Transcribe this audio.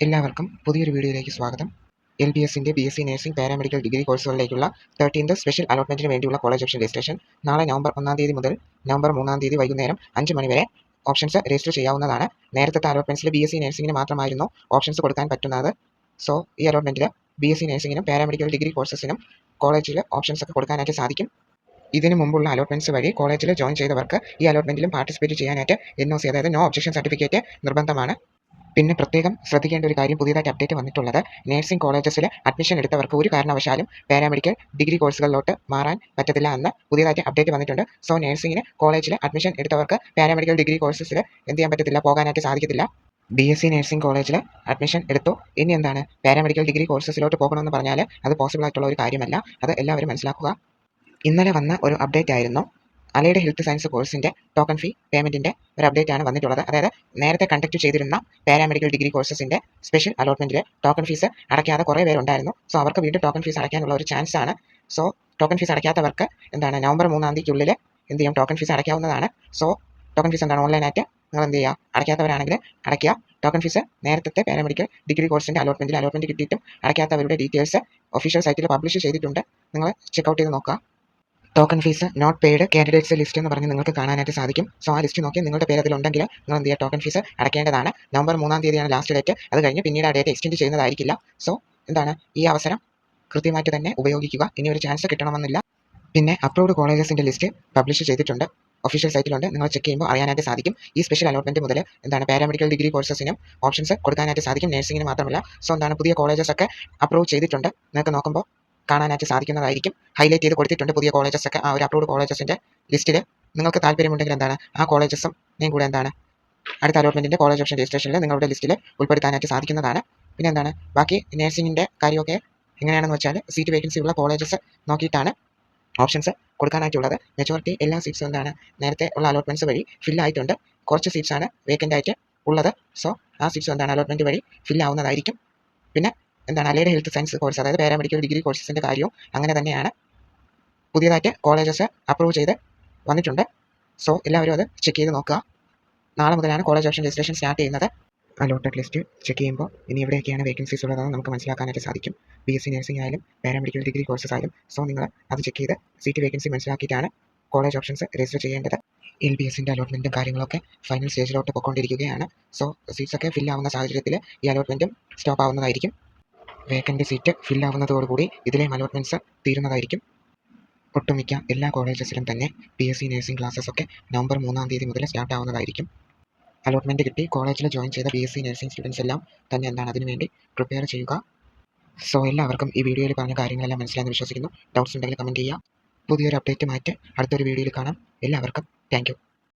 എല്ലാവർക്കും പുതിയൊരു വീഡിയോയിലേക്ക് സ്വാഗതം. LBSന്റെ BSc നഴ്സിംഗ് പാരാമെഡിക്കൽ ഡിഗ്രി കോഴ്സുകളിലേക്കുള്ള 13th സ്പെഷ്യൽ അലോട്ട്മെന്റിന് വേണ്ടിയുള്ള കോളേജ് ഓപ്ഷൻ രജിസ്ട്രേഷൻ നാളെ നവംബർ 1 തീയതി മുതൽ നവംബർ 3 തീയതി വൈകുന്നേരം 5 മണി വരെ ഓപ്ഷൻസ് രജിസ്റ്റർ ചെയ്യാവുന്നതാണ്. നേരത്തെ അലോട്ട്മെന്റ്സിൽ BSc നഴ്സിംഗിന് മാത്രമായിരുന്നു ഓപ്ഷൻസ് കൊടുക്കാൻ പറ്റുന്നത്. സോ ഈ അലോട്ട്മെന്റിൽ BSc നഴ്സിംഗിനും പാരാമെഡിക്കൽ ഡിഗ്രി കോഴ്സസിനും കോളേജിൽ ഓപ്ഷൻസ് ഒക്കെ കൊടുക്കാനായിട്ട് സാധിക്കും. ഇതിനു മുമ്പുള്ള അലോട്ട്മെന്റ്സ് വഴി കോളേജിൽ ജോയിൻ ചെയ്തവർക്ക് ഈ അലോട്ട്മെന്റിലും പാർട്ടിസിപ്പേറ്റ് ചെയ്യാനായിട്ട് NOC അതായത് നോ ഒബ്ജക്ഷൻ സർട്ടിഫിക്കറ്റ് നിർബന്ധമാണ്. പിന്നെ പ്രത്യേകം ശ്രദ്ധിക്കേണ്ട ഒരു കാര്യം, പുതിയതായിട്ട് അപ്ഡേറ്റ് വന്നിട്ടുള്ളത് നഴ്സിംഗ് കോളേജസിൽ അഡ്മിഷൻ എടുത്തവർക്ക് ഒരു കാരണവശാലും പാരാമെഡിക്കൽ ഡിഗ്രി കോഴ്സുകളിലോട്ട് മാറാൻ പറ്റത്തില്ല എന്ന് പുതിയതായിട്ട് അപ്ഡേറ്റ് വന്നിട്ടുണ്ട്. സോ നഴ്സിംഗിന് കോളേജിൽ അഡ്മിഷൻ എടുത്തവർക്ക് പാരാമെഡിക്കൽ ഡിഗ്രി കോഴ്സസിൽ എന്ത് ചെയ്യാൻ പറ്റത്തില്ല, പോകാനായിട്ട് സാധിക്കത്തില്ല. BSc നഴ്സിംഗ് കോളേജിൽ അഡ്മിഷൻ എടുത്തു, ഇനി എന്താണ് പാരാമെഡിക്കൽ ഡിഗ്രി കോഴ്സസിലോട്ട് പോകണമെന്ന് പറഞ്ഞാൽ അത് പോസിബിൾ ആയിട്ടുള്ള ഒരു കാര്യമല്ല. അത് എല്ലാവരും മനസ്സിലാക്കുക. ഇന്നലെ വന്ന ഒരു അപ്ഡേറ്റ് ആയിരുന്നു. അലൈഡ് ഹെൽത്ത് സയൻസ് കോഴ്സിൻ്റെ ടോക്കൺ ഫീ പേയ്മെൻറ്റിൻ്റെ ഒരു അപ്ഡേറ്റ് ആണ് വന്നിട്ടുള്ളത്. അതായത് നേരത്തെ കണ്ടക്ട് ചെയ്തിരുന്ന പാരാമെഡിക്കൽ ഡിഗ്രി കോഴ്സസിൻ്റെ സ്പെഷ്യൽ അലോട്ട്മെൻറ്റിൽ ടോക്കൺ ഫീസ് അടയ്ക്കാതെ കുറേ പേരുണ്ടായിരുന്നു. സോ അവർക്ക് വീണ്ടും ടോക്കൺ ഫീസ് അടയ്ക്കാനുള്ള ഒരു ചാൻസ് ആണ്. സോ ടോക്കൺ ഫീസ് അടയ്ക്കാത്തവർക്ക് എന്താണ് നവംബർ 3 തീയതിക്കുള്ളിൽ എന്ത് ചെയ്യും, ടോക്കൺ ഫീസ് അടയ്ക്കാവുന്നതാണ്. സോ ടോക്കൺ ഫീസ് എന്താണ് ഓൺലൈനായിട്ട് നിങ്ങൾ എന്ത് ചെയ്യുക, അടയ്ക്കാത്തവരാണെങ്കിൽ അടയ്ക്കുക. ടോക്കൺ ഫീസ് നേരത്തെ പാരാമെഡിക്കൽ ഡിഗ്രി കോഴ്സിൻ്റെ അലോട്ട്മെൻറ്റ് കിട്ടിയിട്ടും അടയ്ക്കാത്തവരുടെ ഡീറ്റെയിൽസ് ഒഫീഷ്യൽ സൈറ്റിൽ പബ്ലിഷ് ചെയ്തിട്ടുണ്ട്. നിങ്ങൾ ചെക്കൗട്ട് ചെയ്ത് നോക്കുക. Token fees not paid candidates list എന്ന് പറഞ്ഞ് നിങ്ങൾക്ക് കാണാനായിട്ട് സാധിക്കും. സോ ആ ലിസ്റ്റ് നോക്കി നിങ്ങളുടെ പേര് അതിലുണ്ടെങ്കിൽ നിങ്ങൾ എന്ത് ചെയ്യുക, ടോക്കൺ ഫീസ് അടയ്ക്കേണ്ടതാണ്. നവംബർ 3 തീയതിയാണ് ലാസ്റ്റ് ഡേറ്റ്. അത് കഴിഞ്ഞ് പിന്നീട് ആ ഡേറ്റ് എക്സ്റ്റെൻഡ് ചെയ്യുന്നതായിരിക്കില്ല. സോ എന്താണ്, ഈ അവസരം കൃത്യമായിട്ട് തന്നെ ഉപയോഗിക്കുക. ഇനി ഒരു ചാൻസ് കിട്ടണമെന്നില്ല. പിന്നെ അപ്രൂവ്ഡ് കോളേജസിൻ്റെ ലിസ്റ്റ് പബ്ലിഷ് ചെയ്തിട്ടുണ്ട്, ഒഫീഷ്യൽ സൈറ്റിലുണ്ട്. നിങ്ങൾ ചെക്ക് ചെയ്യുമ്പോൾ അറിയാനായിട്ട് സാധിക്കും. ഈ സ്പെഷ്യൽ അലോട്ട്മെൻറ്റ് മുതൽ എന്താണ് പാരാമെഡിക്കൽ ഡിഗ്രി കോഴ്സസിനും ഓപ്ഷൻസ് കൊടുക്കാനായിട്ട് സാധിക്കും, നഴ്സിംഗിന് മാത്രമല്ല. സോ എന്താണ് പുതിയ കോളേജസ് ഒക്കെ അപ്രൂവ് ചെയ്തിട്ടുണ്ട്. നിങ്ങൾക്ക് നോക്കുമ്പോൾ കാണാനായിട്ട് സാധിക്കുന്നതായിരിക്കും. ഹൈലൈറ്റ് ചെയ്ത് കൊടുത്തിട്ടുണ്ട് പുതിയ കോളേജസ് ഒക്കെ. ആ ഒരു അപ്രൂവ്ഡ് കോളേജസിൻ്റെ ലിസ്റ്റിൽ നിങ്ങൾക്ക് താല്പര്യമുണ്ടെങ്കിൽ എന്താണ് ആ കോളേജസും കൂടെ എന്താണ് അടുത്ത അലോട്ട്മെൻറ്റിൻ്റെ കോളേജ് ഓപ്ഷൻ രജിസ്ട്രേഷനിൽ നിങ്ങളുടെ ലിസ്റ്റിൽ ഉൾപ്പെടുത്താനായിട്ട് സാധിക്കുന്നതാണ്. പിന്നെ എന്താണ് ബാക്കി നഴ്സിംഗിൻ്റെ കാര്യമൊക്കെ എങ്ങനെയാണെന്ന് വെച്ചാൽ സീറ്റ് വേക്കൻസി ഉള്ള കോളേജസ് നോക്കിയിട്ടാണ് ഓപ്ഷൻസ് കൊടുക്കാനായിട്ടുള്ളത്. മെജോറിറ്റി എല്ലാ സീറ്റ്സും എന്താണ് നേരത്തെ ഉള്ള അലോട്ട്മെൻറ്റ്സ് വഴി ഫില്ലായിട്ടുണ്ട്. കുറച്ച് സീറ്റ്സാണ് വേക്കൻ്റ് ആയിട്ട് ഉള്ളത്. സോ ആ സീറ്റ്സ് എന്താണ് അലോട്ട്മെൻറ്റ് വഴി ഫില്ലാവുന്നതായിരിക്കും. പിന്നെ എന്താണ് അലൈഡ് ഹെൽത്ത് സയൻസ് കോഴ്സ് അതായത് പാരാമെഡിക്കൽ ഡിഗ്രി കോഴ്സസിൻ്റെ കാര്യവും അങ്ങനെ തന്നെയാണ്. പുതിയതായിട്ട് കോളേജസ് അപ്രൂവ് ചെയ്ത് വന്നിട്ടുണ്ട്. സോ എല്ലാവരും അത് ചെക്ക് ചെയ്ത് നോക്കുക. നാളെ മുതലാണ് കോളേജ് ഓപ്ഷൻ രജിസ്ട്രേഷൻ സ്റ്റാർട്ട് ചെയ്യുന്നത്. അലോട്ടഡ് ലിസ്റ്റ് ചെക്ക് ചെയ്യുമ്പോൾ ഇനി എവിടെയൊക്കെയാണ് വേക്കൻസീസ് ഉള്ളതെന്ന് നമുക്ക് മനസ്സിലാക്കാനായിട്ട് സാധിക്കും. BSc നഴ്സിംഗ് ആയാലും പാരാമെഡിക്കൽ ഡിഗ്രി കോഴ്സസ് ആയാലും. സോ നിങ്ങൾ അത് ചെക്ക് ചെയ്ത് സീറ്റ് വേക്കൻസി മനസ്സിലാക്കിയിട്ടാണ് കോളേജ് ഓപ്ഷൻസ് രജിസ്റ്റർ ചെയ്യേണ്ടത്. LBSൻ്റെ അലോട്ട്മെൻറ്റും കാര്യങ്ങളൊക്കെ ഫൈനൽ സ്റ്റേജിലോട്ട് പോയിക്കൊണ്ടിരിക്കുകയാണ്. സോ സീറ്റ്സൊക്കെ ഫില്ലാവുന്ന സാഹചര്യത്തിൽ ഈ അലോട്ട്മെൻറ്റും സ്റ്റോപ്പ് ആവുന്നതായിരിക്കും. വേക്കൻ്റ് സീറ്റ് ഫില്ലാവുന്നതോടുകൂടി ഇതിലെയും അലോട്ട്മെൻറ്റ്സ് തീരുന്നതായിരിക്കും. ഒട്ടുമിക്ക എല്ലാ കോളേജസിലും തന്നെ BSc നഴ്സിംഗ് ക്ലാസ്സസ് ഒക്കെ നവംബർ 3 തീയതി മുതൽ സ്റ്റാർട്ട് ആവുന്നതായിരിക്കും. അലോട്ട്മെൻറ്റ് കിട്ടി കോളേജിൽ ജോയിൻ ചെയ്ത BSc നഴ്സിംഗ് സ്റ്റുഡൻസ് എല്ലാം തന്നെ എന്താണ് അതിനുവേണ്ടി പ്രിപ്പയർ ചെയ്യുക. സോ എല്ലാവർക്കും ഈ വീഡിയോയിൽ പറഞ്ഞ കാര്യങ്ങളെല്ലാം മനസ്സിലായെന്ന് വിശ്വസിക്കുന്നു. ഡൗട്ട്സ് ഉണ്ടെങ്കിൽ കമൻറ്റ് ചെയ്യുക. പുതിയൊരു അപ്ഡേറ്റുമായിട്ട് അടുത്തൊരു വീഡിയോയിൽ കാണാം. എല്ലാവർക്കും താങ്ക് യു.